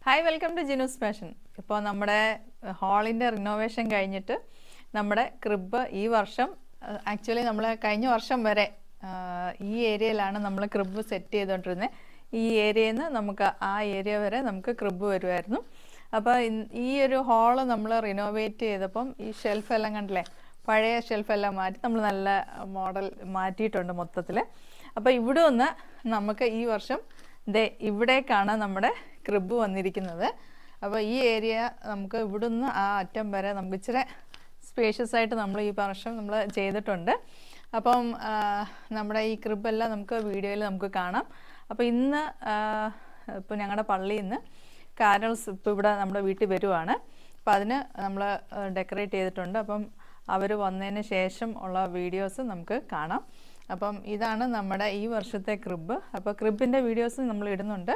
Hi welcome to Jinus fashion. ഇപ്പോൾ നമ്മുടെ ഹാളിൻ്റെ renovation കഴിഞ്ഞിട്ട് നമ്മുടെ ക്രിബ് ഈ വർഷം ആക്ച്വലി നമ്മൾ കഴിഞ്ഞ വർഷം വരെ ഈ ഏരിയയിലാണ് നമ്മൾ ക്രിബ് സെറ്റ് ചെയ്തുകൊണ്ടിരുന്നത്. ഈ ഏരിയയിൽ നിന്ന് നമുക്ക് ആ ഏരിയ വരെ നമുക്ക് ക്രിബ് വരുമായിരുന്നു. അപ്പോൾ ഈ ഒരു ഹാള് നമ്മൾ റിനോവേറ്റ് ചെയ്തപ്പം ഈ ഷെൽഫെല്ലാം കണ്ടില്ലേ, പഴയ ഷെൽഫെല്ലാം മാറ്റി നമ്മൾ നല്ല മോഡൽ മാറ്റിയിട്ടുണ്ട് മൊത്തത്തിൽ. അപ്പോൾ ഇവിടെ ഒന്ന് നമുക്ക് ഈ വർഷം ഇവിടേക്കാണ് നമ്മുടെ ക്രിബ് വന്നിരിക്കുന്നത്. അപ്പോൾ ഈ ഏരിയ നമുക്ക് ഇവിടുന്ന് ആ അറ്റം വരെ നമുക്ക് ഇച്ചിരി സ്പേഷ്യസ് ആയിട്ട് നമ്മൾ ഈ വർഷം നമ്മൾ ചെയ്തിട്ടുണ്ട്. അപ്പം നമ്മുടെ ഈ ക്രിബെല്ലാം നമുക്ക് വീഡിയോയിൽ നമുക്ക് കാണാം. അപ്പോൾ ഇന്ന് ഇപ്പോൾ ഞങ്ങളുടെ പള്ളിയിൽ നിന്ന് കാരൽസ് ഇപ്പോൾ ഇവിടെ നമ്മുടെ വീട്ടിൽ വരുവാണ്. അപ്പോൾ അതിന് നമ്മൾ ഡെക്കറേറ്റ് ചെയ്തിട്ടുണ്ട്. അപ്പം അവർ വന്നതിന് ശേഷം ഉള്ള വീഡിയോസ് നമുക്ക് കാണാം. അപ്പം ഇതാണ് നമ്മുടെ ഈ വർഷത്തെ ക്രിബ്. അപ്പോൾ ക്രിബിൻ്റെ വീഡിയോസ് നമ്മൾ ഇടുന്നുണ്ട്.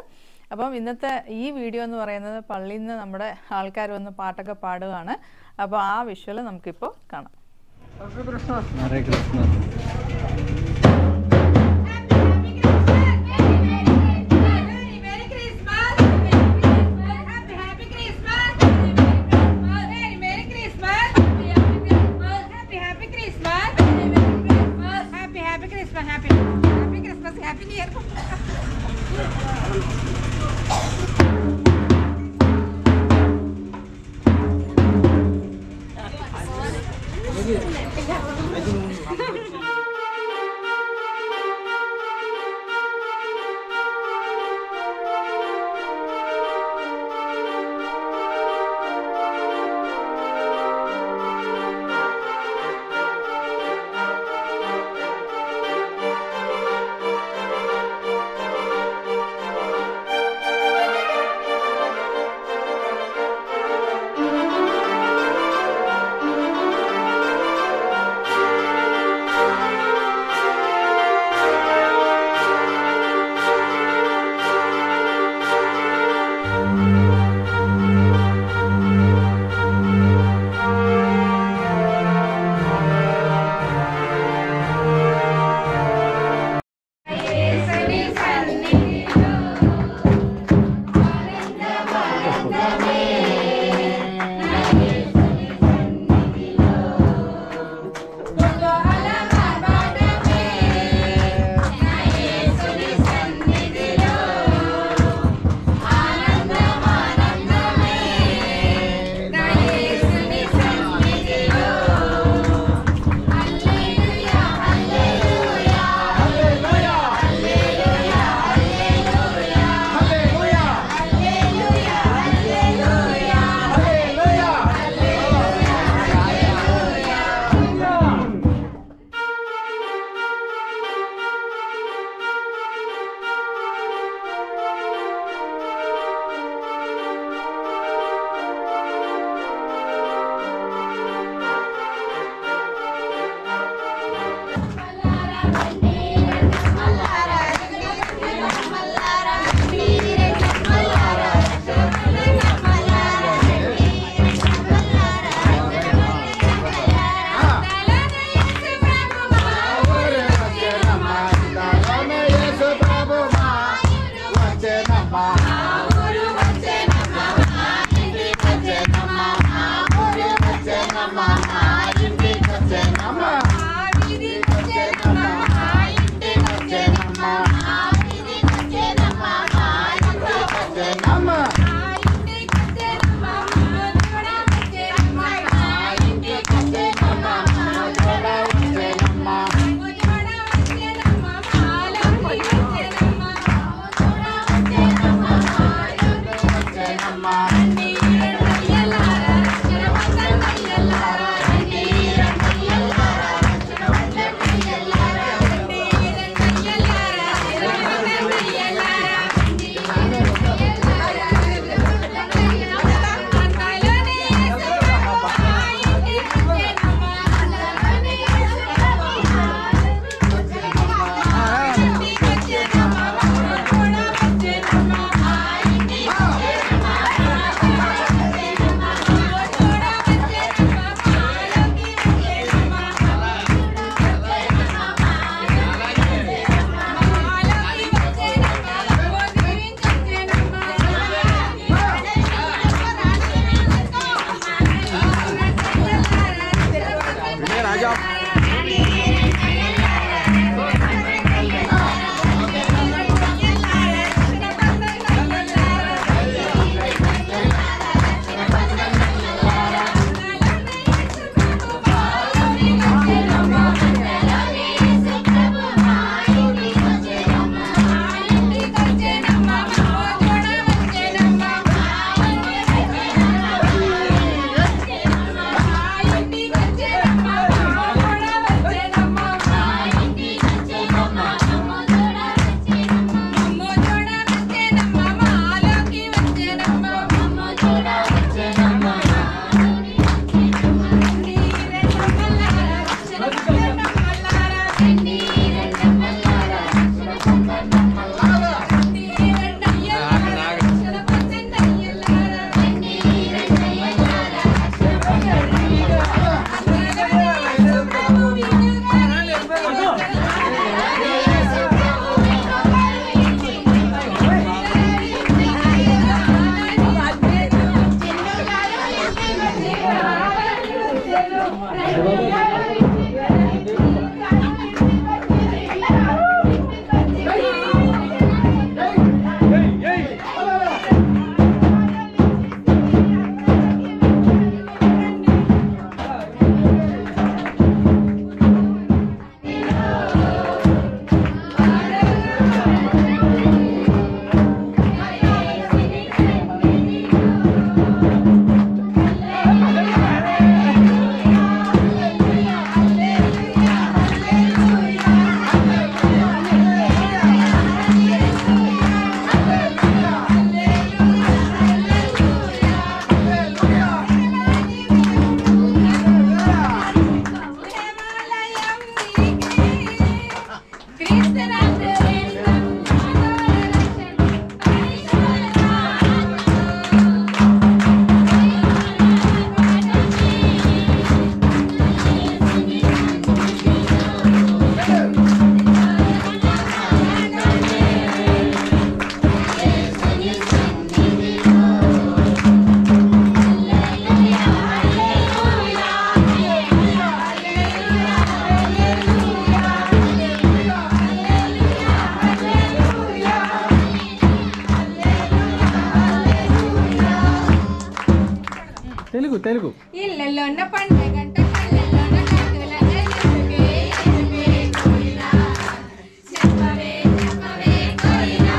അപ്പം ഇന്നത്തെ ഈ വീഡിയോ എന്ന് പറയുന്നത് പള്ളിയിൽ നിന്ന് നമ്മുടെ ആൾക്കാർ വന്ന് പാട്ടൊക്കെ പാടുകയാണ്. അപ്പോൾ ആ വിഷ്വൽ നമുക്കിപ്പോൾ കാണാം. ഹരേ Krishna. Happy New Year. Telugu Telugu. ఇళ్ళలోన పండగంట కళ్ళలోన కాకుల ఎందుకే ఎందుకే కోయిలా చెప్పవే చెప్పవే కోయిలా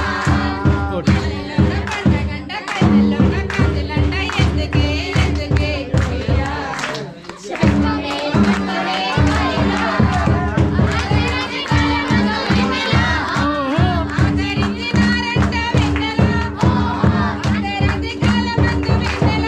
ఇళ్ళలోన పండగంట కళ్ళలోన కాకులంట ఎందుకే ఎందుకే కోయిలా చెప్పవే చెప్పవే కోయిలా ఆదరించి కాలమను వెన్నెల ఆదరించి నారంట వెన్నెల ఆదరించి కాలమందు వెన్నెల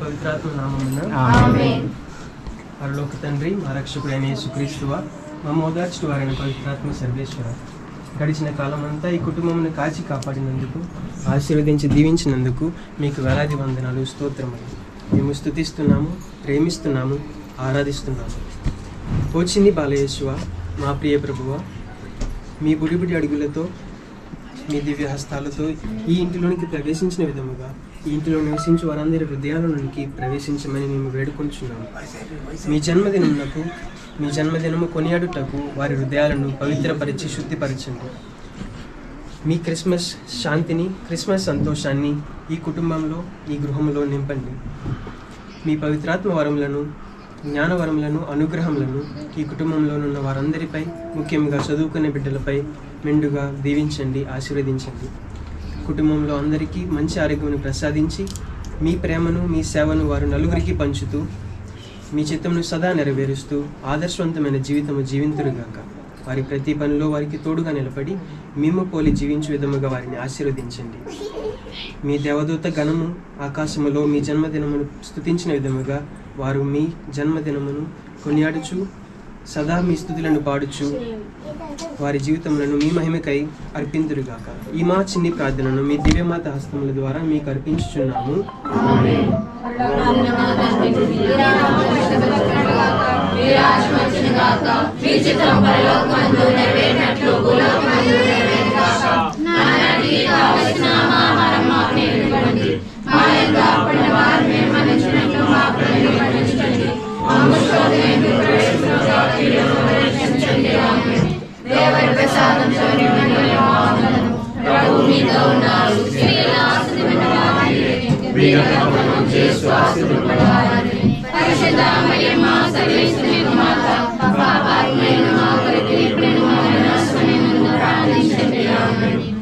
పవిత్రాత్మ నామమున పరలోక తండ్రి, మా రక్షకుడైన యేసుక్రీస్తువా, మా ఓదార్చుడు వారైన పవిత్రాత్మ సర్వేశ్వర, గడిచిన కాలమంతా ఈ కుటుంబమును కాచి కాపాడినందుకు, ఆశీర్వదించి దీవించినందుకు మీకు వేలాది వందనాలు, స్తోత్రములు. మేము స్తుతిస్తున్నాము, ప్రేమిస్తున్నాము, ఆరాధిస్తున్నాము. ఓ చిన్ని బాలయేసువా, మా ప్రియ ప్రభువా, మీ బుడిబుడి అడుగులతో, మీ దివ్య హస్తాలతో ఈ ఇంటిలోనికి ప్రవేశించిన విధముగా ఈ ఇంటిలో నివసించు వారందరి హృదయాలలోనికి ప్రవేశించమని మేము వేడుకొంచున్నాము. మీ జన్మదినము కొనియాడుటకు వారి హృదయాలను పవిత్రపరిచి శుద్ధిపరచండి. మీ క్రిస్మస్ శాంతిని, క్రిస్మస్ సంతోషాన్ని ఈ కుటుంబంలో, ఈ గృహంలో నింపండి. మీ పవిత్రాత్మ వరములను, జ్ఞానవరములను, అనుగ్రహములను ఈ కుటుంబంలోనున్న వారందరిపై, ముఖ్యంగా చదువుకునే బిడ్డలపై మెండుగా దీవించండి, ఆశీర్వదించండి. కుటుంబంలో అందరికీ మంచి ఆరోగ్యమును ప్రసాదించి మీ ప్రేమను, మీ సేవను వారు నలుగురికి పంచుతూ మీ చిత్తమును సదా నెరవేరుస్తూ ఆదర్శవంతమైన జీవితము జీవింతురుగాక. వారి ప్రతి పనిలో వారికి తోడుగా నిలబడి మేము పోలి జీవించే విధముగా వారిని ఆశీర్వదించండి. మీ దేవదూత గణము ఆకాశములో మీ జన్మదినమును స్తుతించిన విధముగా వారు మీ జన్మదినమును కొనియాడుచు సదా మీ స్తుతులను పాడుచు వారి జీవితములను మీ మహిమకై అర్పింతురుగాక. ఈ మా చిన్ని ప్రార్థనను మీ దివ్యమాత హస్తముల ద్వారా మీకు అర్పించుచున్నాము.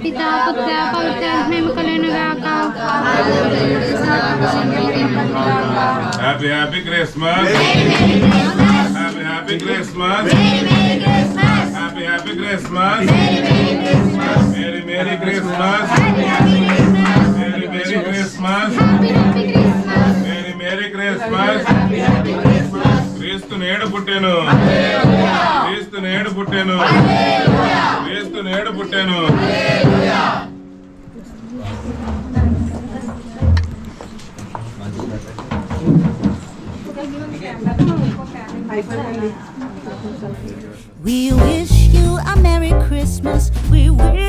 పితా పుత్ర పవిత్రాత్మ కలుగునుగాక. Happy Christmas. Happy Christmas. Happy Christmas. Merry Christmas. Merry Christmas. Merry Christmas. క్రీస్తు నేడు పుట్టెను. క్రీస్తు నేడు పుట్టెను. క్రీస్తు నేడు పుట్టెను. We wish you a Merry Christmas. We wish